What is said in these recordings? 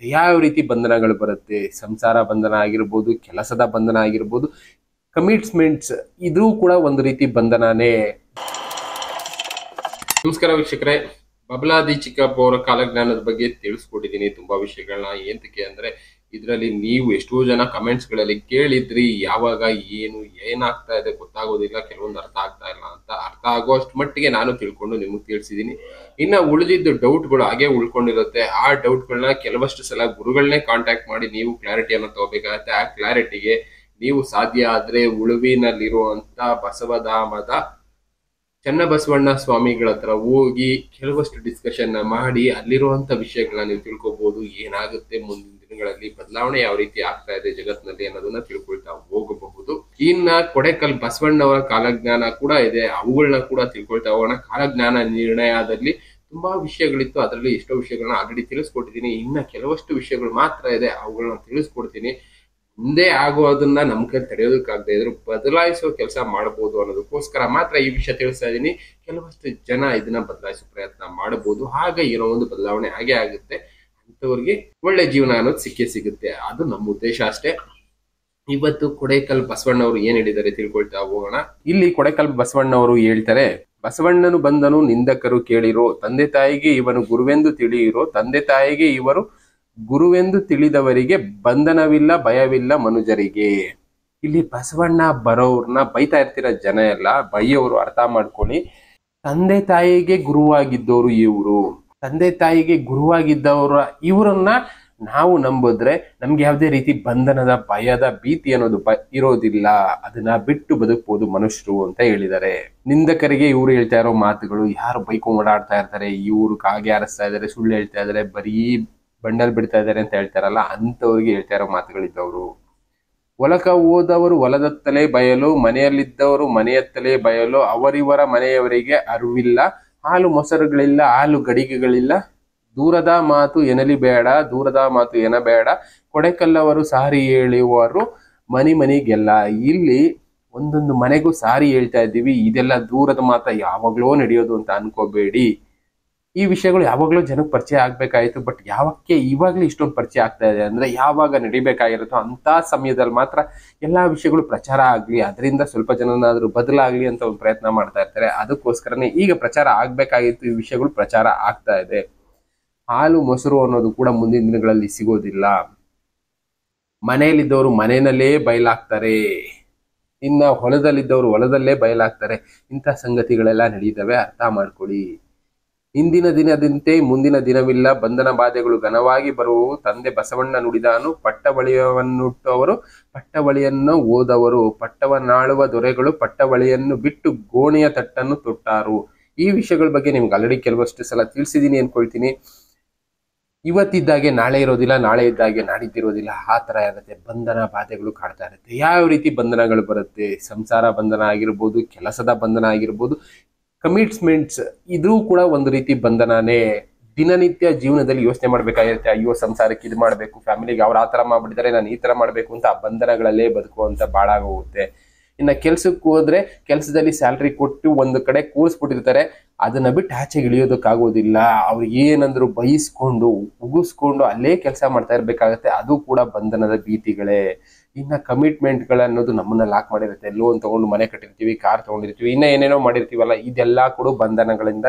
ಇರುತ್ತೆ. ಯಾವ ರೀತಿ ಬಂಧನಗಳು ಬರುತ್ತೆ, ಸಂಸಾರ ಬಂಧನ ಆಗಿರ್ಬೋದು, ಕೆಲಸದ ಬಂಧನ ಆಗಿರ್ಬೋದು, ಕಮಿಟ್ಮೆಂಟ್ಸ್, ಇದು ಕೂಡ ಒಂದು ರೀತಿ ಬಂಧನನೇ. ನಮಸ್ಕಾರ ವೀಕ್ಷಕರೇ, ಬಬಲಾದಿ ಚಿಕ್ಕಪ್ಪ ಅವರ ಕಾಲಜ್ಞಾನದ ಬಗ್ಗೆ ತಿಳಿಸ್ಕೊಟ್ಟಿದ್ದೀನಿ ತುಂಬಾ ವಿಷಯಗಳನ್ನ. ಏಂತಕ್ಕೆ ಅಂದ್ರೆ ಇದರಲ್ಲಿ ನೀವು ಎಷ್ಟೋ ಜನ ಕಮೆಂಟ್ಸ್ ಗಳಲ್ಲಿ ಕೇಳಿದ್ರಿ, ಯಾವಾಗ ಏನಾಗ್ತಾ ಇದೆ ಗೊತ್ತಾಗೋದಿಲ್ಲ, ಕೆಲವೊಂದು ಅರ್ಥ ಆಗ್ತಾ ಇಲ್ಲ ಅಂತ. ಅರ್ಥ ಆಗೋ ಅಷ್ಟು ಮಟ್ಟಿಗೆ ನಾನು ತಿಳ್ಕೊಂಡು ನಿಮಗೆ ತಿಳಿಸಿದ್ದೀನಿ. ಇನ್ನ ಉಳಿದಿದ್ದು ಡೌಟ್ಗಳು ಹಾಗೆ ಉಳ್ಕೊಂಡಿರುತ್ತೆ. ಆ ಡೌಟ್ಗಳನ್ನ ಕೆಲವಷ್ಟು ಸಲ ಗುರುಗಳನ್ನೇ ಕಾಂಟ್ಯಾಕ್ಟ್ ಮಾಡಿ ನೀವು ಕ್ಲಾರಿಟಿಯನ್ನು ತಗೋಬೇಕಾಗತ್ತೆ. ಆ ಕ್ಲಾರಿಟಿಗೆ ನೀವು ಸಾಧ್ಯ ಆದ್ರೆ ಉಳುವಿನಲ್ಲಿರುವಂತ ಬಸವಧಾಮದ ಚನ್ನಬಸವಣ್ಣ ಸ್ವಾಮಿಗಳ ಹತ್ರ ಹೋಗಿ ಕೆಲವಷ್ಟು ಡಿಸ್ಕಷನ್ ಮಾಡಿ ಅಲ್ಲಿರುವಂತ ವಿಷಯಗಳನ್ನ ನೀವು ತಿಳ್ಕೊಬಹುದು. ಏನಾಗುತ್ತೆ ಮುಂದಿನ ದಿನಗಳಲ್ಲಿ, ಬದಲಾವಣೆ ಯಾವ ರೀತಿ ಆಗ್ತಾ ಇದೆ ಜಗತ್ತಿನಲ್ಲಿ ಅನ್ನೋದನ್ನ ತಿಳ್ಕೊಳ್ತಾ ಹೋಗಬಹುದು. ಇನ್ನ ಕೊಡೆಕಲ್ ಬಸವಣ್ಣವರ ಕಾಲಜ್ಞಾನ ಕೂಡ ಇದೆ, ಅವುಗಳನ್ನ ಕೂಡ ತಿಳ್ಕೊಳ್ತಾ ಹೋಗೋಣ. ಕಾಲಜ್ಞಾನ ನಿರ್ಣಯದಲ್ಲಿ ತುಂಬಾ ವಿಷಯಗಳಿತ್ತು, ಅದರಲ್ಲಿ ಎಷ್ಟೋ ವಿಷಯಗಳನ್ನ ಆಲ್ರೆಡಿ ತಿಳಿಸ್ಕೊಟ್ಟಿದ್ದೀನಿ. ಇನ್ನ ಕೆಲವಷ್ಟು ವಿಷಯಗಳು ಮಾತ್ರ ಇದೆ, ಅವುಗಳನ್ನ ತಿಳಿಸ್ಕೊಡ್ತೀನಿ. ಮುಂದೆ ಆಗೋದನ್ನ ನಮ್ ಕೈ ತಡೆಯೋದಕ್ಕಾಗದೆ ಇದ್ರು ಬದಲಾಯಿಸೋ ಕೆಲಸ ಮಾಡಬಹುದು ಅನ್ನೋದಕ್ಕೋಸ್ಕರ ಮಾತ್ರ ಈ ವಿಷಯ ತಿಳಿಸ್ತಾ ಇದ್ದೀನಿ. ಕೆಲವಷ್ಟು ಜನ ಇದನ್ನ ಬದಲಾಯಿಸೋ ಪ್ರಯತ್ನ ಮಾಡಬಹುದು, ಆಗ ಏನೋ ಒಂದು ಬದಲಾವಣೆ ಹಾಗೆ ಆಗುತ್ತೆ. ಅಂತವ್ರಿಗೆ ಒಳ್ಳೆ ಜೀವನ ಅನ್ನೋದು ಸಿಗುತ್ತೆ. ಅದು ನಮ್ಮ ಉದ್ದೇಶ ಅಷ್ಟೇ. ಇವತ್ತು ಕೊಡೆಕಲ್ ಬಸವಣ್ಣವರು ಏನ್ ಹೇಳಿದ್ದಾರೆ ತಿಳ್ಕೊಳ್ತಾ ಹೋಗೋಣ. ಇಲ್ಲಿ ಕೊಡೆಕಲ್ ಬಸವಣ್ಣವರು ಹೇಳ್ತಾರೆ, ಬಸವಣ್ಣನು ಬಂದನು ನಿಂದಕರು ಕೇಳಿರೋ, ತಂದೆ ತಾಯಿಗೆ ಇವನು ಗುರುವೆಂದು ತಿಳಿಯಿರೋ, ತಂದೆ ತಾಯಿಗೆ ಇವರು ಗುರುವೆಂದು ತಿಳಿದವರಿಗೆ ಬಂಧನವಿಲ್ಲ ಭಯವಿಲ್ಲ ಮನುಜರಿಗೆ. ಇಲ್ಲಿ ಬಸವಣ್ಣ ಬರೋರ್ನ ಬೈತಾ ಇರ್ತಿರ ಜನ ಎಲ್ಲ, ಬೈಯೋರು ಅರ್ಥ ಮಾಡ್ಕೊಳ್ಳಿ. ತಂದೆ ತಾಯಿಗೆ ಗುರುವಾಗಿದ್ದವರು ಇವರು, ತಂದೆ ತಾಯಿಗೆ ಗುರುವಾಗಿದ್ದವರ ಇವರನ್ನ ನಾವು ನಂಬಿದ್ರೆ ನಮ್ಗೆ ಯಾವುದೇ ರೀತಿ ಬಂಧನದ ಭಯದ ಭೀತಿ ಅನ್ನೋದು ಇರೋದಿಲ್ಲ. ಅದನ್ನ ಬಿಟ್ಟು ಬದುಕಬಹುದು ಮನುಷ್ಯರು ಅಂತ ಹೇಳಿದ್ದಾರೆ. ನಿಂದಕರಿಗೆ ಇವ್ರು ಹೇಳ್ತಾ ಇರೋ ಮಾತುಗಳು, ಯಾರು ಬೈಕೊಂಡ್ ಓಡಾಡ್ತಾ ಇರ್ತಾರೆ, ಇವ್ರು ಕಾಗೆ ಹಾರಿಸ್ತಾ ಇದಾರೆ, ಸುಳ್ಳು ಹೇಳ್ತಾ ಇದಾರೆ, ಬರೀ ಬಂಡಲ್ ಬಿಡ್ತಾ ಇದಾರೆ ಅಂತ ಹೇಳ್ತಾರಲ್ಲ, ಅಂತವ್ರಿಗೆ ಹೇಳ್ತಾ ಇರೋ ಮಾತುಗಳಿದ್ದವರು. ಹೊಲಕ ಹೋದವರು ಹೊಲದತ್ತಲೇ ಬಯಲು, ಮನೆಯಲ್ಲಿದ್ದವರು ಮನೆಯತ್ತಲೇ ಬಯಲು, ಅವರಿವರ ಮನೆಯವರಿಗೆ ಅರಿವಿಲ್ಲ, ಹಾಲು ಮೊಸರುಗಳಿಲ್ಲ, ಹಾಲು ಗಡಿಗೆಗಳಿಲ್ಲ, ದೂರದ ಮಾತು ಎನಲಿ ಬೇಡ, ದೂರದ ಮಾತು ಎನಬೇಡ, ಕೊಡೆಕಲ್ಲವರು ಸಾರಿ ಹೇಳುವರು ಮನಿಗೆಲ್ಲ. ಇಲ್ಲಿ ಒಂದೊಂದು ಮನೆಗೂ ಸಾರಿ ಹೇಳ್ತಾ ಇದ್ದೀವಿ, ಇದೆಲ್ಲ ದೂರದ ಮಾತ ಯಾವಾಗ್ಲೋ ನಡೆಯೋದು ಅಂತ ಅನ್ಕೋಬೇಡಿ. ಈ ವಿಷಯಗಳು ಯಾವಾಗ್ಲೂ ಜನಕ್ಕೆ ಪರಿಚಯ ಆಗ್ಬೇಕಾಯ್ತು. ಬಟ್ ಯಾವಕ್ಕೆ ಇವಾಗ್ಲೂ ಇಷ್ಟೊಂದು ಪರಿಚಯ ಆಗ್ತಾ ಇದೆ ಅಂದ್ರೆ, ಯಾವಾಗ ನಡಿಬೇಕಾಗಿರುತ್ತೋ ಅಂತ ಸಮಯದಲ್ಲಿ ಮಾತ್ರ ಎಲ್ಲಾ ವಿಷಯಗಳು ಪ್ರಚಾರ ಆಗ್ಲಿ, ಅದರಿಂದ ಸ್ವಲ್ಪ ಜನನಾದ್ರೂ ಬದಲಾಗ್ಲಿ ಅಂತ ಒಂದು ಪ್ರಯತ್ನ ಮಾಡ್ತಾ ಇರ್ತಾರೆ. ಅದಕ್ಕೋಸ್ಕರನೇ ಈಗ ಪ್ರಚಾರ ಆಗ್ಬೇಕಾಗಿತ್ತು, ಈ ವಿಷಯಗಳು ಪ್ರಚಾರ ಆಗ್ತಾ ಇದೆ. ಹಾಲು ಮೊಸರು ಅನ್ನೋದು ಕೂಡ ಮುಂದಿನ ದಿನಗಳಲ್ಲಿ ಸಿಗೋದಿಲ್ಲ. ಮನೆಯಲ್ಲಿದ್ದವರು ಮನೆಯಲ್ಲೇ ಬಯಲಾಗ್ತಾರೆ, ಇನ್ನ ಹೊಲದಲ್ಲಿದ್ದವರು ಹೊಲದಲ್ಲೇ ಬಯಲಾಗ್ತಾರೆ. ಇಂಥ ಸಂಗತಿಗಳೆಲ್ಲ ನಡೀತವೆ, ಅರ್ಥ ಮಾಡ್ಕೊಳ್ಳಿ. ಇಂದಿನ ದಿನದಂತೆ ಮುಂದಿನ ದಿನವಿಲ್ಲ, ಬಂಧನ ಬಾಧೆಗಳು ಘನವಾಗಿ ಬರುವವು. ತಂದೆ ಬಸವಣ್ಣ ನುಡಿದಾನು, ಪಟ್ಟಬಳಿಯವನ್ನುಟ್ಟವರು ಪಟ್ಟಬಳಿಯನ್ನು ಓದವರು, ಪಟ್ಟವನ್ನಾಳುವ ದೊರೆಗಳು ಪಟ್ಟಬಳಿಯನ್ನು ಬಿಟ್ಟು ಗೋಣಿಯ ತಟ್ಟನ್ನು ತೊಟ್ಟಾರು. ಈ ವಿಷಯಗಳ ಬಗ್ಗೆ ನಿಮ್ಗೆ ಆಲ್ರೆಡಿ ಕೆಲವಷ್ಟು ಸಲ ತಿಳಿಸಿದೀನಿ ಅನ್ಕೊಳ್ತೀನಿ. ಇವತ್ತಿದ್ದಾಗೆ ನಾಳೆ ಇರೋದಿಲ್ಲ, ನಾಳೆ ಇದ್ದಾಗೆ ನಾಡಿದ್ದಿರೋದಿಲ್ಲ, ಆ ತರ ಆಗುತ್ತೆ. ಬಂಧನ ಬಾಧೆಗಳು ಕಾಡ್ತಾ ಇರುತ್ತೆ. ಯಾವ ರೀತಿ ಬಂಧನಗಳು ಬರುತ್ತೆ, ಸಂಸಾರ ಬಂಧನ ಆಗಿರ್ಬೋದು, ಕೆಲಸದ ಬಂಧನ ಆಗಿರ್ಬೋದು, ಕಮಿಟ್ಮೆಂಟ್ಸ್, ಇದು ಕೂಡ ಒಂದು ರೀತಿ ಬಂಧನನೇ. ದಿನನಿತ್ಯ ಜೀವನದಲ್ಲಿ ಯೋಚನೆ ಮಾಡ್ಬೇಕಾಗಿರುತ್ತೆ, ಅಯ್ಯೋ ಸಂಸಾರಕ್ಕೆ ಇದು ಮಾಡ್ಬೇಕು, ಫ್ಯಾಮಿಲಿಗೆ ಅವ್ರು ಆ ತರ ಮಾಡ್ಬಿಟ್ಟಿದ್ದಾರೆ, ನಾನು ಈ ತರ ಮಾಡ್ಬೇಕು ಅಂತ ಆ ಬಂಧನಗಳಲ್ಲೇ ಬದುಕುವಂತ ಬಾಳಾಗೋಗುತ್ತೆ. ಇನ್ನ ಕೆಲ್ಸಕ್ಕೆ ಹೋದ್ರೆ ಕೆಲ್ಸದಲ್ಲಿ ಸ್ಯಾಲ್ರಿ ಕೊಟ್ಟು ಒಂದು ಕಡೆ ಕೂರಿಸ್ಬಿಟ್ಟಿರ್ತಾರೆ, ಅದನ್ನ ಬಿಟ್ಟು ಆಚೆಗೆ ಇಳಿಯೋದಕ್ಕಾಗೋದಿಲ್ಲ. ಅವ್ರು ಏನಂದ್ರು ಬೈಸ್ಕೊಂಡು ಉಗಿಸ್ಕೊಂಡು ಅಲ್ಲೇ ಕೆಲಸ ಮಾಡ್ತಾ ಇರ್ಬೇಕಾಗತ್ತೆ. ಅದು ಕೂಡ ಬಂಧನದ ಭೀತಿಗಳೇ. ಇನ್ನ ಕಮಿಟ್ಮೆಂಟ್ಗಳನ್ನೋದು ನಮ್ಮನ್ನ ಲಾಕ್ ಮಾಡಿರುತ್ತೆ. ಲೋನ್ ತಗೊಂಡು ಮನೆ ಕಟ್ಟಿರ್ತೀವಿ, ಕಾರ್ ತಗೊಂಡಿರ್ತೀವಿ, ಇನ್ನ ಏನೇನೋ ಮಾಡಿರ್ತೀವಲ್ಲ, ಇದೆಲ್ಲ ಕೂಡ ಬಂಧನಗಳಿಂದ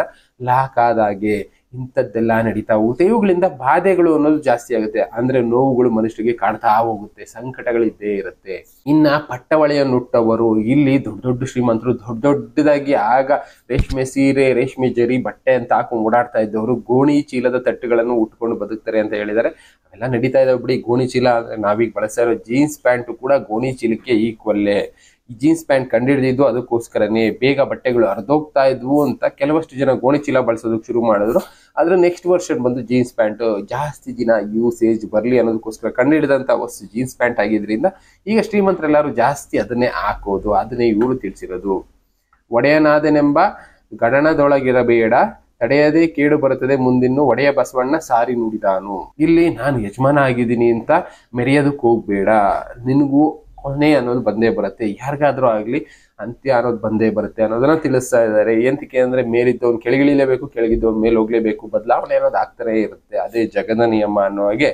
ಲಾಕ್ ಆದಾಗೆ. ಇಂಥದ್ದೆಲ್ಲ ನಡೀತಾ ಹೋಗುತ್ತೆ. ಇವುಗಳಿಂದ ಬಾಧೆಗಳು ಅನ್ನೋದು ಜಾಸ್ತಿ ಆಗುತ್ತೆ. ಅಂದ್ರೆ ನೋವುಗಳು ಮನುಷ್ಯರಿಗೆ ಕಾಡ್ತಾ ಹೋಗುತ್ತೆ, ಸಂಕಟಗಳಿದ್ದೇ ಇರುತ್ತೆ. ಇನ್ನ ಪಟ್ಟವಳೆಯನ್ನುಟ್ಟವರು, ಇಲ್ಲಿ ದೊಡ್ಡ ದೊಡ್ಡ ಶ್ರೀಮಂತರು ದೊಡ್ಡದಾಗಿ ಆಗ ರೇಷ್ಮೆ ಸೀರೆ, ರೇಷ್ಮೆ ಜರಿ ಬಟ್ಟೆ ಅಂತ ಹಾಕೊಂಡು ಓಡಾಡ್ತಾ ಇದ್ದವರು ಗೋಣಿ ಚೀಲದ ತಟ್ಟುಗಳನ್ನು ಉಟ್ಕೊಂಡು ಬದುಕ್ತಾರೆ ಅಂತ ಹೇಳಿದ್ದಾರೆ. ಅವೆಲ್ಲ ನಡೀತಾ ಇದಾವೆ ಬಿಡಿ. ಗೋಣಿ ಚೀಲ ಅಂದ್ರೆ ನಾವೀಗ ಬಳಸ್ತಾ ಇರೋ ಜೀನ್ಸ್ ಪ್ಯಾಂಟ್ ಕೂಡ ಗೋಣಿ ಚೀಲಕ್ಕೆ ಈಕ್ವಲ್ಲೇ. ಈ ಜೀನ್ಸ್ ಪ್ಯಾಂಟ್ ಕಂಡಿಡಿದಿದ್ದು ಅದಕ್ಕೋಸ್ಕರನೇ. ಬೇಗ ಬಟ್ಟೆಗಳು ಹರಿದೋಗ್ತಾ ಇದ್ವು ಅಂತ ಕೆಲವಷ್ಟು ಜನ ಗೋಣಿ ಚೀಲ ಬಳಸೋದಕ್ಕೆ ಶುರು ಮಾಡಿದ್ರು. ಆದ್ರೆ ನೆಕ್ಸ್ಟ್ ವರ್ಷನ್ ಬಂದು ಜೀನ್ಸ್ ಪ್ಯಾಂಟ್ ಜಾಸ್ತಿ ದಿನ ಯೂಸೇಜ್ ಬರ್ಲಿ ಅನ್ನೋದಕ್ಕೋಸ್ಕರ ಕಂಡುಹಿಡಿದಂತ ವಸ್ತು ಜೀನ್ಸ್ ಪ್ಯಾಂಟ್ ಆಗಿದ್ರಿಂದ ಈಗ ಶ್ರೀಮಂತರೆಲ್ಲರೂ ಜಾಸ್ತಿ ಅದನ್ನೇ ಹಾಕೋದು. ಅದನ್ನೇ ಇವರು ತಿಳಿಸಿರೋದು. ಒಡೆಯನಾದನೆಂಬ ಗಣನದೊಳಗಿರಬೇಡ, ತಡೆಯದೇ ಕೇಡು ಬರುತ್ತದೆ ಮುಂದಿನ್ನು, ಒಡೆಯ ಬಸವಣ್ಣ ಸಾರಿ ನುಡಿದಾನು. ಇಲ್ಲಿ ನಾನು ಯಜಮಾನ ಆಗಿದ್ದೀನಿ ಅಂತ ಮೆರೆಯೋದಕ್ಕೆ ಹೋಗ್ಬೇಡ. ನಿನಗೂ ಕೊನೆ ಅನ್ನೋದು ಬಂದೇ ಬರುತ್ತೆ, ಯಾರಿಗಾದ್ರೂ ಆಗ್ಲಿ ಅಂತ್ಯ ಅನ್ನೋದು ಬಂದೇ ಬರುತ್ತೆ ಅನ್ನೋದನ್ನ ತಿಳಿಸ್ತಾ ಇದ್ದಾರೆ. ಎಂತಕ್ಕೆ ಅಂದ್ರೆ ಮೇಲಿದ್ದವನ್ ಕೆಳಗಿಳಿಲೇಬೇಕು, ಕೆಳಗಿದ್ದವನ್ ಮೇಲೆ ಹೋಗ್ಲೇಬೇಕು, ಬದಲಾವಣೆ ಅನ್ನೋದು ಆಗ್ತಾನೆ ಇರುತ್ತೆ, ಅದೇ ಜಗದ ನಿಯಮ ಅನ್ನೋ ಹಾಗೆ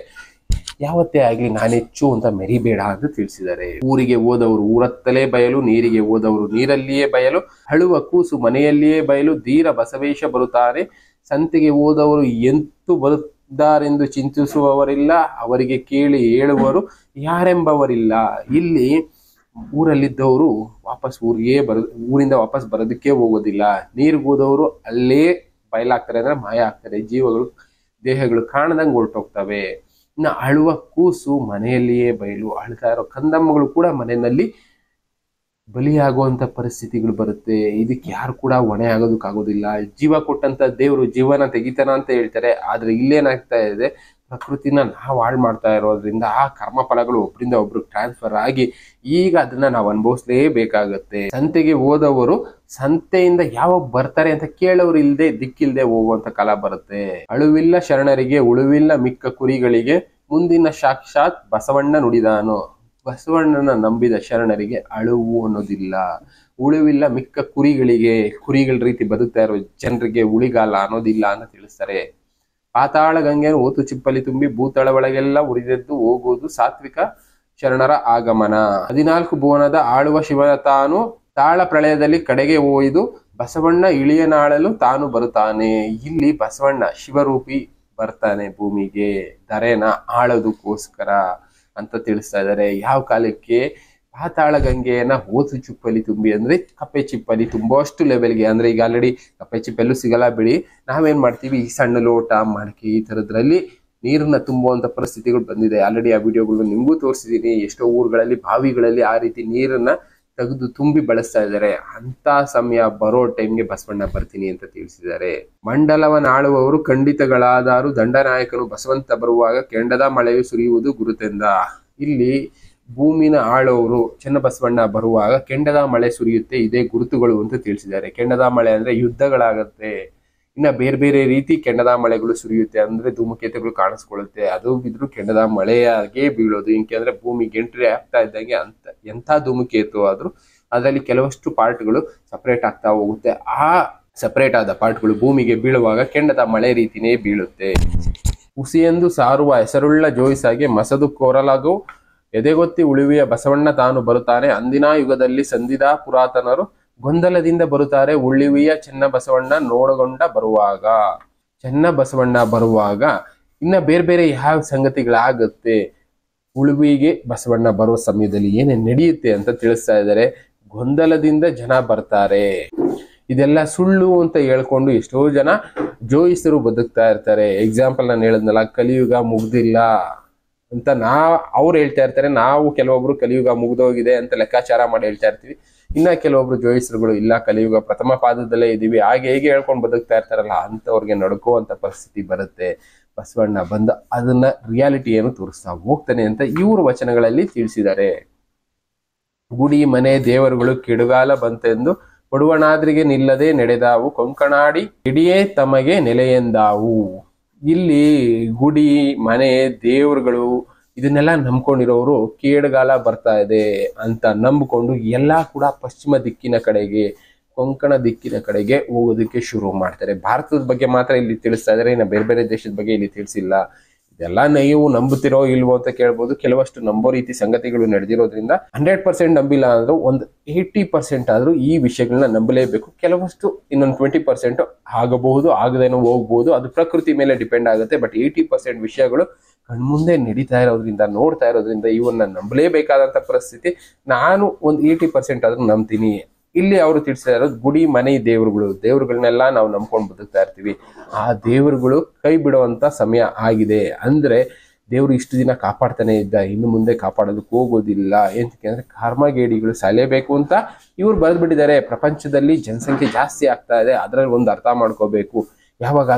ಯಾವತ್ತೇ ಆಗ್ಲಿ ನಾನೆಚ್ಚು ಅಂತ ಮೆರಿಬೇಡ ಅಂತ ತಿಳಿಸಿದ್ದಾರೆ. ಊರಿಗೆ ಹೋದವರು ಊರತ್ತಲೇ ಬಯಲು, ನೀರಿಗೆ ಹೋದವರು ನೀರಲ್ಲಿಯೇ ಬಯಲು, ಅಳುವ ಕೂಸು ಮನೆಯಲ್ಲಿಯೇ ಬಯಲು, ಧೀರ ಬಸವೇಶ ಬರುತ್ತಾರೆ, ಸಂತೆಗೆ ಹೋದವರು ಎಂತು ಬರುತ್ತಾರೆಂದು ಚಿಂತಿಸುವವರಿಲ್ಲ, ಅವರಿಗೆ ಕೇಳಿ ಹೇಳುವರು ಯಾರೆಂಬವರಿಲ್ಲ. ಇಲ್ಲಿ ಊರಲ್ಲಿದ್ದವರು ವಾಪಸ್ ಊರಿಂದ ವಾಪಸ್ ಬರೋದಕ್ಕೆ ಹೋಗೋದಿಲ್ಲ, ನೀರಿಗೆ ಹೋದವರು ಅಲ್ಲೇ ಬಯಲಾಗ್ತಾರೆ ಅಂದ್ರೆ ಮಾಯ ಆಗ್ತಾರೆ, ಜೀವಗಳು ದೇಹಗಳು ಕಾಣದಂಗೆ ಹೊರಟೋಗ್ತವೆ. ಇನ್ನು ಅಳುವ ಕೂಸು ಮನೆಯಲ್ಲಿಯೇ ಬಯಲು, ಅಳ್ತಾ ಇರೋ ಕಂದಮ್ಮಗಳು ಕೂಡ ಮನೆಯಲ್ಲಿ ಬಲಿಯಾಗುವಂತ ಪರಿಸ್ಥಿತಿಗಳು ಬರುತ್ತೆ. ಇದಕ್ಕೆ ಯಾರು ಕೂಡ ಹೊಣೆ ಆಗೋದಕ್ಕಾಗೋದಿಲ್ಲ. ಜೀವ ಕೊಟ್ಟಂತ ದೇವರು ಜೀವನ ತೆಗಿತಾನ ಅಂತ ಹೇಳ್ತಾರೆ, ಆದ್ರೆ ಇಲ್ಲೇನಾಗ್ತಾ ಇದೆ, ಪ್ರಕೃತಿನ ನಾವು ಹಾಳು ಮಾಡ್ತಾ ಇರೋದ್ರಿಂದ ಆ ಕರ್ಮ ಫಲಗಳು ಒಬ್ಬರಿಂದ ಒಬ್ರು ಟ್ರಾನ್ಸ್ಫರ್ ಆಗಿ ಈಗ ಅದನ್ನ ನಾವು ಅನುಭವಿಸ್ಲೇಬೇಕಾಗತ್ತೆ. ಸಂತೆಗೆ ಹೋದವರು ಸಂತೆಯಿಂದ ಯಾವಾಗ ಬರ್ತಾರೆ ಅಂತ ಕೇಳೋರು ಇಲ್ದೆ ದಿಕ್ಕಿಲ್ದೆ ಹೋಗುವಂತ ಕಾಲ ಬರುತ್ತೆ. ಅಳುವಿಲ್ಲ ಶರಣರಿಗೆ ಉಳುವಿಲ್ಲ ಮಿಕ್ಕ ಕುರಿಗಳಿಗೆ, ಮುಂದಿನ ಸಾಕ್ಷಾತ್ ಬಸವಣ್ಣ ನುಡಿದಾನು. ಬಸವಣ್ಣನ ನಂಬಿದ ಶರಣರಿಗೆ ಅಳುವು ಅನ್ನೋದಿಲ್ಲ, ಉಳುವಿಲ್ಲ ಮಿಕ್ಕ ಕುರಿಗಳಿಗೆ, ಕುರಿಗಳ ರೀತಿ ಬದುಕ್ತಾ ಇರೋ ಜನರಿಗೆ ಉಳಿಗಾಲ ಅನ್ನೋದಿಲ್ಲ ಅಂತ ತಿಳಿಸ್ತಾರೆ. ಪಾತಾಳ ಗಂಗೆಯನ್ನು ಓತು ಚಿಪ್ಪಲಿ ತುಂಬಿ ಭೂತಳ ಒಳಗೆಲ್ಲ ಉರಿದೆದ್ದು ಹೋಗುವುದು ಸಾತ್ವಿಕ ಶರಣರ ಆಗಮನ. 14 ಭುವನದ ಆಳುವ ಶಿವನ ತಾನು ತಾಳ ಪ್ರಳಯದಲ್ಲಿ ಕಡೆಗೆ ಒಯ್ದು ಬಸವಣ್ಣ ಇಳಿಯನಾಳಲು ತಾನು ಬರುತ್ತಾನೆ. ಇಲ್ಲಿ ಬಸವಣ್ಣ ಶಿವರೂಪಿ ಬರ್ತಾನೆ ಭೂಮಿಗೆ ಧರೆನ ಆಳೋದಕ್ಕೋಸ್ಕರ ಅಂತ ತಿಳಿಸ್ತಾ ಇದ್ದಾರೆ. ಯಾವ ಕಾಲಕ್ಕೆ? ಪಾತಾಳ ಗಂಗೆಯನ್ನ ಓತು ಚಿಪ್ಪಲಿ ತುಂಬಿ ಅಂದ್ರೆ ಕಪ್ಪೆ ಚಿಪ್ಪಲಿ ತುಂಬುವಷ್ಟು ಲೆವೆಲ್ಗೆ, ಅಂದ್ರೆ ಈಗ ಆಲ್ರೆಡಿ ಕಪ್ಪೆ ಚಿಪ್ಪೆಲ್ಲೂ ಸಿಗಲ್ಲ ಬಿಡಿ, ನಾವೇನ್ ಮಾಡ್ತೀವಿ ಈ ಸಣ್ಣ ಲೋಟ ಮಡಕೆ ಈ ತರದ್ರಲ್ಲಿ ನೀರನ್ನ ತುಂಬುವಂತ ಪರಿಸ್ಥಿತಿಗಳು ಬಂದಿದೆ. ಆಲ್ರೆಡಿ ಆ ವಿಡಿಯೋಗಳು ನಿಮ್ಗೂ ತೋರಿಸಿದೀನಿ. ಎಷ್ಟೋ ಊರುಗಳಲ್ಲಿ ಬಾವಿಗಳಲ್ಲಿ ಆ ರೀತಿ ನೀರನ್ನ ತೆಗೆದು ತುಂಬಿ ಬಳಸ್ತಾ ಇದ್ದಾರೆ. ಅಂತ ಸಮಯ ಬರೋ ಟೈಮ್ಗೆ ಬಸವಣ್ಣ ಬರ್ತೀನಿ ಅಂತ ತಿಳಿಸಿದ್ದಾರೆ. ಮಂಡಲವನ್ನಾಳುವವರು ಖಂಡಿತಗಳಾದಾರು ದಂಡನಾಯಕನು ಬಸವಂತ ಬರುವಾಗ ಕೆಂಡದ ಮಳೆಯು ಸುರಿಯುವುದು ಗುರುತೆಂದ. ಇಲ್ಲಿ ಭೂಮಿನ ಆಳೋರು ಚನ್ನಬಸವಣ್ಣ ಬರುವಾಗ ಕೆಂಡದ ಮಳೆ ಸುರಿಯುತ್ತೆ, ಇದೇ ಗುರುತುಗಳು ಅಂತ ತಿಳಿಸಿದ್ದಾರೆ. ಕೆಂಡದ ಮಳೆ ಅಂದ್ರೆ ಯುದ್ಧಗಳಾಗತ್ತೆ, ಇನ್ನ ಬೇರೆ ಬೇರೆ ರೀತಿ ಕೆಂಡದ ಮಳೆಗಳು ಸುರಿಯುತ್ತೆ, ಅಂದ್ರೆ ಧೂಮಕೇತುಗಳು ಕಾಣಿಸ್ಕೊಳ್ಳುತ್ತೆ, ಅದು ಬಿದ್ರು ಕೆಂಡದ ಮಳೆಯಾಗೆ ಬೀಳೋದು. ಇಂಕೆ ಅಂದ್ರೆ ಭೂಮಿಗೆ ಎಂಟ್ರಿ ಆಗ್ತಾ ಇದ್ದಂಗೆ ಎಂಥ ಧೂಮಕೇತು ಆದ್ರೂ ಅದರಲ್ಲಿ ಕೆಲವಷ್ಟು ಪಾರ್ಟ್ಗಳು ಸಪರೇಟ್ ಆಗ್ತಾ ಹೋಗುತ್ತೆ. ಆ ಸಪರೇಟ್ ಆದ ಪಾರ್ಟ್ಗಳು ಭೂಮಿಗೆ ಬೀಳುವಾಗ ಕೆಂಡದ ಮಳೆ ರೀತಿನೇ ಬೀಳುತ್ತೆ. ಹುಸಿಯೆಂದು ಸಾರುವ ಹೆಸರುಳ್ಳ ಜೋಯಿಸಾಗೆ ಮಸದು ಕೋರಲಾಗು ಎದೆಗೊತ್ತಿ ಉಳಿವಿಯ ಬಸವಣ್ಣ ತಾನು ಬರುತ್ತಾನೆ. ಅಂದಿನ ಯುಗದಲ್ಲಿ ಸಂಧಿದ ಪುರಾತನರು ಗೊಂದಲದಿಂದ ಬರುತ್ತಾರೆ, ಉಳಿವಿಯ ಚೆನ್ನಬಸವಣ್ಣ ನೋಡಗೊಂಡ ಬರುವಾಗ. ಚೆನ್ನಬಸವಣ್ಣ ಬರುವಾಗ ಇನ್ನ ಬೇರೆ ಬೇರೆ ಯಾವ ಸಂಗತಿಗಳಾಗುತ್ತೆ, ಉಳುವಿಗೆ ಬಸವಣ್ಣ ಬರುವ ಸಮಯದಲ್ಲಿ ಏನೇನು ನಡೆಯುತ್ತೆ ಅಂತ ತಿಳಿಸ್ತಾ ಇದ್ದಾರೆ. ಗೊಂದಲದಿಂದ ಜನ ಬರ್ತಾರೆ, ಇದೆಲ್ಲ ಸುಳ್ಳು ಅಂತ ಹೇಳ್ಕೊಂಡು ಎಷ್ಟೋ ಜನ ಜೋಯಿಸರು ಬದುಕ್ತಾ ಇರ್ತಾರೆ. ಎಕ್ಸಾಂಪಲ್ ನಾನು ಹೇಳಿದ್ನಲ್ಲ, ಕಲಿಯುಗ ಮುಗ್ದಿಲ್ಲ ಅಂತ ಅವ್ರು ಹೇಳ್ತಾ ಇರ್ತಾರೆ, ನಾವು ಕೆಲವೊಬ್ರು ಕಲಿಯುಗ ಮುಗ್ದೋಗಿದೆ ಅಂತ ಲೆಕ್ಕಾಚಾರ ಮಾಡಿ ಹೇಳ್ತಾ ಇರ್ತೀವಿ. ಇನ್ನ ಕೆಲವೊಬ್ರು ಜೋಯಿಸರುಗಳು ಇಲ್ಲ ಕಲಿಯುಗ ಪ್ರಥಮ ಪಾದದಲ್ಲೇ ಇದೀವಿ ಹಾಗೆ ಹೇಗೆ ಹೇಳ್ಕೊಂಡು ಬದುಕ್ತಾ ಇರ್ತಾರಲ್ಲ, ಅಂತವ್ರಿಗೆ ನಡ್ಕೋವಂತ ಪರಿಸ್ಥಿತಿ ಬರುತ್ತೆ. ಬಸವಣ್ಣ ಬಂದ ಅದನ್ನ ರಿಯಾಲಿಟಿ ಏನು ತೋರಿಸ್ತಾ ಹೋಗ್ತಾನೆ ಅಂತ ಇವರು ವಚನಗಳಲ್ಲಿ ತಿಳಿಸಿದ್ದಾರೆ. ಗುಡಿ ಮನೆ ದೇವರುಗಳು ಕೆಡುಗಾಲ ಬಂತೆಂದು ಕೊಡುವನಾದ್ರಿಗೆ ನಿಲ್ಲದೆ ನಡೆದಾವು, ಕೊಂಕಣಾಡಿ ಇಡಿಯೇ ತಮಗೆ ನೆಲೆಯೆಂದಾವು. ಇಲ್ಲಿ ಗುಡಿ ಮನೆ ದೇವರುಗಳು ಇದನ್ನೆಲ್ಲ ನಂಬ್ಕೊಂಡಿರೋರು ಕೇಡುಗಾಲ ಬರ್ತಾ ಇದೆ ಅಂತ ನಂಬಿಕೊಂಡು ಎಲ್ಲಾ ಕೂಡ ಪಶ್ಚಿಮ ದಿಕ್ಕಿನ ಕಡೆಗೆ, ಕೊಂಕಣ ದಿಕ್ಕಿನ ಕಡೆಗೆ ಹೋಗೋದಕ್ಕೆ ಶುರು ಮಾಡ್ತಾರೆ. ಭಾರತದ ಬಗ್ಗೆ ಮಾತ್ರ ಇಲ್ಲಿ ತಿಳಿಸ್ತಾ ಇದ್ದಾರೆ, ಇನ್ನು ಬೇರೆ ಬೇರೆ ದೇಶದ ಬಗ್ಗೆ ಇಲ್ಲಿ ತಿಳಿಸಿಲ್ಲ. ಇದೆಲ್ಲ ನೀವು ನಂಬುತ್ತಿರೋ ಇಲ್ವೋ ಅಂತ ಕೇಳ್ಬೋದು. ಕೆಲವಷ್ಟು ನಂಬೋ ರೀತಿ ಸಂಗತಿಗಳು ನಡೆದಿರೋದ್ರಿಂದ 100% ನಂಬಿಲ್ಲ ಅಂದ್ರೂ ಒಂದು 80% ಆದ್ರೂ ಈ ವಿಷಯಗಳನ್ನ ನಂಬಲೇಬೇಕು. ಕೆಲವಷ್ಟು ಇನ್ನೊಂದು 20% ಆಗಬಹುದು, ಆಗದೇನೋ ಹೋಗ್ಬೋದು, ಅದು ಪ್ರಕೃತಿ ಮೇಲೆ ಡಿಪೆಂಡ್ ಆಗುತ್ತೆ. ಬಟ್ 80% ವಿಷಯಗಳು ಕಣ್ಮುಂದೆ ನಡೀತಾ ಇರೋದ್ರಿಂದ, ನೋಡ್ತಾ ಇರೋದ್ರಿಂದ ಇವನ್ನ ನಂಬಲೇಬೇಕಾದಂತ ಪರಿಸ್ಥಿತಿ. ನಾನು ಒಂದು 80% ಆದ್ರೂ ನಂಬ್ತೀನಿ. ಇಲ್ಲಿ ಅವರು ತಿಳಿಸ್ತಾ ಇರೋದು ಗುಡಿ ಮನೆ ದೇವರುಗಳನ್ನೆಲ್ಲ ನಾವು ನಂಬ್ಕೊಂಡು ಬದುಕ್ತಾ ಇರ್ತೀವಿ. ಆ ದೇವರುಗಳು ಕೈ ಬಿಡುವಂತ ಸಮಯ ಆಗಿದೆ. ಅಂದ್ರೆ ದೇವ್ರು ಇಷ್ಟು ದಿನ ಕಾಪಾಡ್ತಾನೆ ಇದ್ದ, ಇನ್ನು ಮುಂದೆ ಕಾಪಾಡೋದಕ್ಕೆ ಹೋಗೋದಿಲ್ಲ. ಏನಕ್ಕೆ ಅಂದ್ರೆ ಕರ್ಮಗೇಡಿಗಳು ಸಾಯಲೇಬೇಕು ಅಂತ ಇವ್ರು ಬರೆದ್ಬಿಟ್ಟಿದ್ದಾರೆ. ಪ್ರಪಂಚದಲ್ಲಿ ಜನಸಂಖ್ಯೆ ಜಾಸ್ತಿ ಆಗ್ತಾ ಇದೆ, ಅದ್ರಲ್ಲಿ ಒಂದು ಅರ್ಥ ಮಾಡ್ಕೋಬೇಕು. ಯಾವಾಗ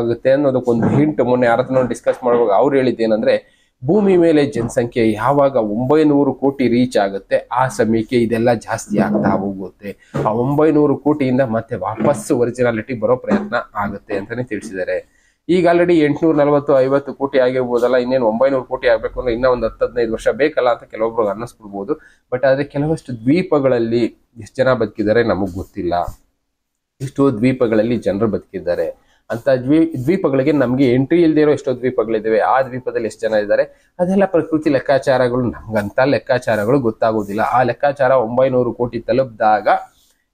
ಆಗುತ್ತೆ ಅನ್ನೋದಕ್ಕೊಂದು ಹಿಂಟ್ ಮೊನ್ನೆ ಯಾರತ್ರ ಡಿಸ್ಕಸ್ ಮಾಡುವಾಗ ಅವ್ರು ಹೇಳಿದ್ದೇನಂದ್ರೆ, ಭೂಮಿ ಮೇಲೆ ಜನಸಂಖ್ಯೆ ಯಾವಾಗ 900 ಕೋಟಿ ರೀಚ್ ಆಗುತ್ತೆ ಆ ಸಮಯಕ್ಕೆ ಇದೆಲ್ಲ ಜಾಸ್ತಿ ಆಗ್ತಾ ಹೋಗುತ್ತೆ. ಆ 900 ಕೋಟಿಯಿಂದ ಮತ್ತೆ ವಾಪಸ್ ಒರಿಜಿನಾಲಿಟಿ ಬರೋ ಪ್ರಯತ್ನ ಆಗುತ್ತೆ ಅಂತಾನೆ ತಿಳಿಸಿದ್ದಾರೆ. ಈಗ ಆಲ್ರೆಡಿ 840-50 ಕೋಟಿ ಆಗಿರ್ಬೋದಲ್ಲ, ಇನ್ನೇನು 900 ಕೋಟಿ ಆಗ್ಬೇಕು ಅಂದ್ರೆ ಇನ್ನೂ ಒಂದು 10-15 ವರ್ಷ ಬೇಕಲ್ಲ ಅಂತ ಕೆಲವೊಬ್ರು ಅನ್ನಿಸ್ಬಿಡ್ಬೋದು. ಬಟ್ ಆದ್ರೆ ಕೆಲವಷ್ಟು ದ್ವೀಪಗಳಲ್ಲಿ ಎಷ್ಟು ಜನ ಬದುಕಿದ್ದಾರೆ ನಮಗ್ ಗೊತ್ತಿಲ್ಲ. ಎಷ್ಟೋ ದ್ವೀಪಗಳಲ್ಲಿ ಜನರು ಬದುಕಿದ್ದಾರೆ. ಅಂತ ದ್ವೀಪಗಳಿಗೆ ನಮ್ಗೆ ಎಂಟ್ರಿ ಇಲ್ದೇ ಇರೋ ಎಷ್ಟೋ ದ್ವೀಪಗಳಿದ್ದಾವೆ. ಆ ದ್ವೀಪದಲ್ಲಿ ಎಷ್ಟು ಜನ ಇದ್ದಾರೆ ಅದೆಲ್ಲ ಪ್ರಕೃತಿ ಲೆಕ್ಕಾಚಾರಗಳು, ನಮ್ಗಂತ ಲೆಕ್ಕಾಚಾರಗಳು ಗೊತ್ತಾಗೋದಿಲ್ಲ. ಆ ಲೆಕ್ಕಾಚಾರ 900 ಕೋಟಿ ತಲುಪಿದಾಗ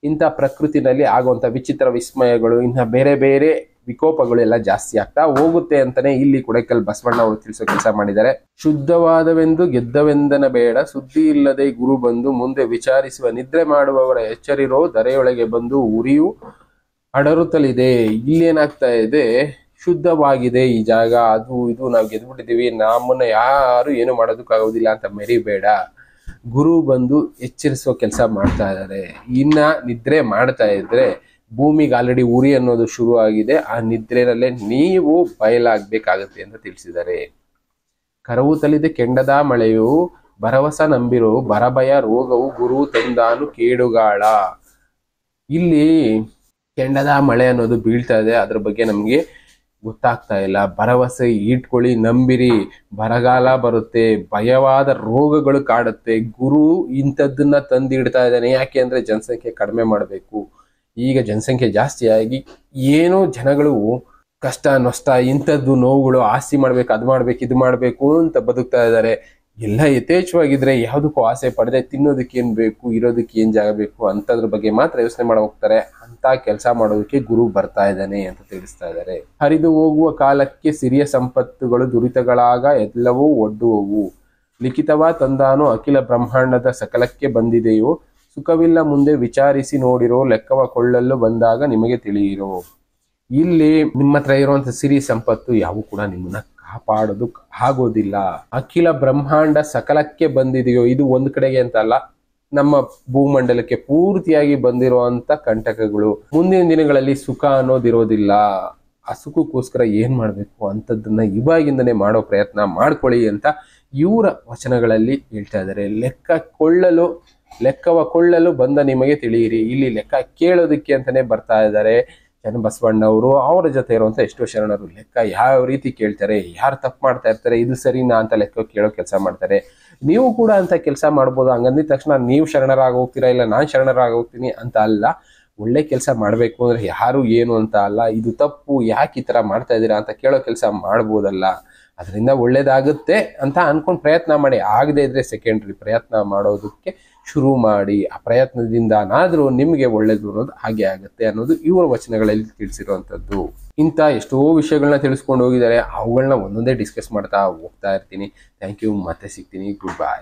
ಇಂಥ ಪ್ರಕೃತಿನಲ್ಲಿ ಆಗುವಂತ ವಿಚಿತ್ರ ವಿಸ್ಮಯಗಳು, ಇನ್ನ ಬೇರೆ ಬೇರೆ ವಿಕೋಪಗಳು ಎಲ್ಲ ಜಾಸ್ತಿ ಆಗ್ತಾ ಹೋಗುತ್ತೆ ಅಂತಾನೆ ಇಲ್ಲಿ ಕೊಡೈಕಲ್ ಬಸವಣ್ಣ ಅವರು ತಿಳಿಸೋ ಕೆಲಸ ಮಾಡಿದ್ದಾರೆ. ಶುದ್ಧವಾದವೆಂದು ಗೆದ್ದವೆಂದನ ಬೇಡ, ಸುದ್ದಿ ಇಲ್ಲದೆ ಗುರು ಬಂದು ಮುಂದೆ ವಿಚಾರಿಸುವ, ನಿದ್ರೆ ಮಾಡುವವರ ಎಚ್ಚರಿರೋ ಧರೆಯೊಳಗೆ ಬಂದು ಉರಿಯು ಅಡರುತ್ತಲಿದೆ. ಇಲ್ಲೇನಾಗ್ತಾ ಇದೆ, ಶುದ್ಧವಾಗಿದೆ ಈ ಜಾಗ, ಅದು ಇದು ನಾವು ಗೆದ್ಬಿಟ್ಟಿದೀವಿ, ನಮ್ಮನ್ನ ಯಾರು ಏನು ಮಾಡೋದಕ್ಕಾಗೋದಿಲ್ಲ ಅಂತ ಮೆರಿಬೇಡ. ಗುರು ಬಂದು ಎಚ್ಚರಿಸುವ ಕೆಲಸ ಮಾಡ್ತಾ ಇದ್ದಾರೆ. ಇನ್ನ ನಿದ್ರೆ ಮಾಡ್ತಾ ಇದ್ರೆ ಭೂಮಿಗೆ ಆಲ್ರೆಡಿ ಉರಿ ಅನ್ನೋದು ಶುರು ಆಗಿದೆ. ಆ ನಿದ್ರೆನಲ್ಲೇ ನೀವು ಬಯಲಾಗಬೇಕಾಗತ್ತೆ ಅಂತ ತಿಳಿಸಿದ್ದಾರೆ. ಕರವುತ್ತಲಿದೆ ಕೆಂಡದ ಮಳೆಯು ಭರವಸ ನಂಬಿರೋ, ಬರಭಯ ರೋಗವು ಗುರು ತಂದಾನು ಕೇಡುಗಾಳ. ಇಲ್ಲಿ ಕೆಂಡದ ಮಳೆ ಅನ್ನೋದು ಬೀಳ್ತಾ ಇದೆ, ಅದ್ರ ಬಗ್ಗೆ ನಮ್ಗೆ ಗೊತ್ತಾಗ್ತಾ ಇಲ್ಲ. ಭರವಸೆ ಇಟ್ಕೊಳ್ಳಿ, ನಂಬಿರಿ, ಬರಗಾಲ ಬರುತ್ತೆ, ಭಯವಾದ ರೋಗಗಳು ಕಾಡುತ್ತೆ. ಗುರು ಇಂಥದ್ದನ್ನ ತಂದಿಡ್ತಾ ಇದ್ದಾನೆ. ಯಾಕೆ ಅಂದ್ರೆ ಜನಸಂಖ್ಯೆ ಕಡಿಮೆ ಮಾಡಬೇಕು. ಈಗ ಜನಸಂಖ್ಯೆ ಜಾಸ್ತಿ ಆಗಿ ಏನೋ ಜನಗಳು ಕಷ್ಟ ನಷ್ಟ ಇಂಥದ್ದು ನೋವುಗಳು, ಆಸ್ತಿ ಮಾಡ್ಬೇಕು, ಅದು ಮಾಡ್ಬೇಕು, ಇದು ಮಾಡ್ಬೇಕು ಅಂತ ಬದುಕ್ತಾ ಇದ್ದಾರೆ. ಎಲ್ಲ ಯಥೇಚ್ಛವಾಗಿದ್ರೆ ಯಾವುದಕ್ಕೂ ಆಸೆ ಪಡೆದೆ ತಿನ್ನೋದಕ್ಕೆ ಏನ್ ಬೇಕು, ಇರೋದಕ್ಕೆ ಏನ್ ಜಾಗ ಬೇಕು ಅಂತದ್ರ ಬಗ್ಗೆ ಮಾತ್ರ ಯೋಚನೆ ಮಾಡಿ ಹೋಗ್ತಾರೆ. ಅಂತ ಕೆಲಸ ಮಾಡೋದಕ್ಕೆ ಗುರು ಬರ್ತಾ ಇದ್ದಾನೆ ಅಂತ ತಿಳಿಸ್ತಾ ಇದ್ದಾರೆ. ಹರಿದು ಹೋಗುವ ಕಾಲಕ್ಕೆ ಸಿರಿಯ ಸಂಪತ್ತುಗಳು ದುರಿತಗಳಾಗ ಎಲ್ಲವೂ ಒಡ್ಡುವವು. ಲಿಖಿತವ ತಂದಾನು ಅಖಿಲ ಬ್ರಹ್ಮಾಂಡದ ಸಕಲಕ್ಕೆ ಬಂದಿದೆಯೋ, ಸುಖವಿಲ್ಲ ಮುಂದೆ ವಿಚಾರಿಸಿ ನೋಡಿರೋ, ಲೆಕ್ಕವ ಕೊಳ್ಳಲು ಬಂದಾಗ ನಿಮಗೆ ತಿಳಿಯಿರೋ. ಇಲ್ಲಿ ನಿಮ್ಮ ಹತ್ರ ಇರುವಂತ ಸಿರಿ ಸಂಪತ್ತು ಯಾವ ಕೂಡ ನಿಮ್ಮನ್ನ ಕಾಪಾಡೋದು ಆಗೋದಿಲ್ಲ. ಅಖಿಲ ಬ್ರಹ್ಮಾಂಡ ಸಕಲಕ್ಕೆ ಬಂದಿದೆಯೋ, ಇದು ಒಂದ್ ಕಡೆಗೆ ಅಂತ ಅಲ್ಲ, ನಮ್ಮ ಭೂಮಂಡಲಕ್ಕೆ ಪೂರ್ತಿಯಾಗಿ ಬಂದಿರುವಂತ ಕಂಟಕಗಳು. ಮುಂದಿನ ದಿನಗಳಲ್ಲಿ ಸುಖ ಅನ್ನೋದಿರೋದಿಲ್ಲ. ಆ ಸುಖಕ್ಕೋಸ್ಕರ ಏನ್ ಮಾಡ್ಬೇಕು ಅಂತದನ್ನ ಇವಾಗಿಂದನೇ ಮಾಡೋ ಪ್ರಯತ್ನ ಮಾಡ್ಕೊಳ್ಳಿ ಅಂತ ಇವರ ವಚನಗಳಲ್ಲಿ ಹೇಳ್ತಾ ಇದ್ದಾರೆ. ಲೆಕ್ಕವ ಕೊಳ್ಳಲು ಬಂದ ನಿಮಗೆ ತಿಳಿಯಿರಿ. ಇಲ್ಲಿ ಲೆಕ್ಕ ಕೇಳೋದಕ್ಕೆ ಅಂತಾನೆ ಬರ್ತಾ ಇದ್ದಾರೆ ಚನ್ನಬಸವಣ್ಣವರು. ಅವರ ಜೊತೆ ಇರುವಂತ ಎಷ್ಟೋ ಶರಣರು ಲೆಕ್ಕ ಯಾವ ರೀತಿ ಕೇಳ್ತಾರೆ, ಯಾರು ತಪ್ಪು ಮಾಡ್ತಾ ಇರ್ತಾರೆ, ಇದು ಸರಿನಾ ಅಂತ ಲೆಕ್ಕ ಕೇಳೋ ಕೆಲಸ ಮಾಡ್ತಾರೆ. ನೀವು ಕೂಡ ಅಂತ ಕೆಲಸ ಮಾಡ್ಬೋದು. ಹಂಗಂದಿದ ತಕ್ಷಣ ನೀವು ಶರಣರಾಗಿ ಹೋಗ್ತೀರಾ, ಇಲ್ಲ ನಾನ್ ಶರಣರಾಗಿ ಹೋಗ್ತೀನಿ ಅಂತ ಅಲ್ಲ. ಒಳ್ಳೆ ಕೆಲಸ ಮಾಡ್ಬೇಕು ಅಂದ್ರೆ ಯಾರು ಏನು ಅಂತ ಅಲ್ಲ, ಇದು ತಪ್ಪು, ಯಾಕೆ ಈ ತರ ಮಾಡ್ತಾ ಇದ್ದೀರಾ ಅಂತ ಕೇಳೋ ಕೆಲಸ ಮಾಡ್ಬೋದಲ್ಲ. ಅದರಿಂದ ಒಳ್ಳೇದಾಗುತ್ತೆ ಅಂತ ಅನ್ಕೊಂಡ್ ಪ್ರಯತ್ನ ಮಾಡಿ. ಆಗದೆ ಇದ್ರೆ ಸೆಕೆಂಡ್ರಿ, ಪ್ರಯತ್ನ ಮಾಡೋದಕ್ಕೆ ಶುರು ಮಾಡಿ. ಆ ಪ್ರಯತ್ನದಿಂದನಾದ್ರೂ ನಿಮ್ಗೆ ಒಳ್ಳೇದು ಅನ್ನೋದು ಹಾಗೆ ಆಗುತ್ತೆ ಅನ್ನೋದು ಇವರ ವಚನಗಳಲ್ಲಿ ತಿಳಿಸಿರುವಂತದ್ದು. ಇಂಥ ಎಷ್ಟೋ ವಿಷಯಗಳನ್ನ ತಿಳಿಸ್ಕೊಂಡು ಹೋಗಿದ್ದಾರೆ. ಅವುಗಳನ್ನ ಒಂದೊಂದೇ ಡಿಸ್ಕಸ್ ಮಾಡ್ತಾ ಹೋಗ್ತಾ ಇರ್ತೀನಿ. Thank you. ಮತ್ತೆ ಸಿಗ್ತೀನಿ. Good by.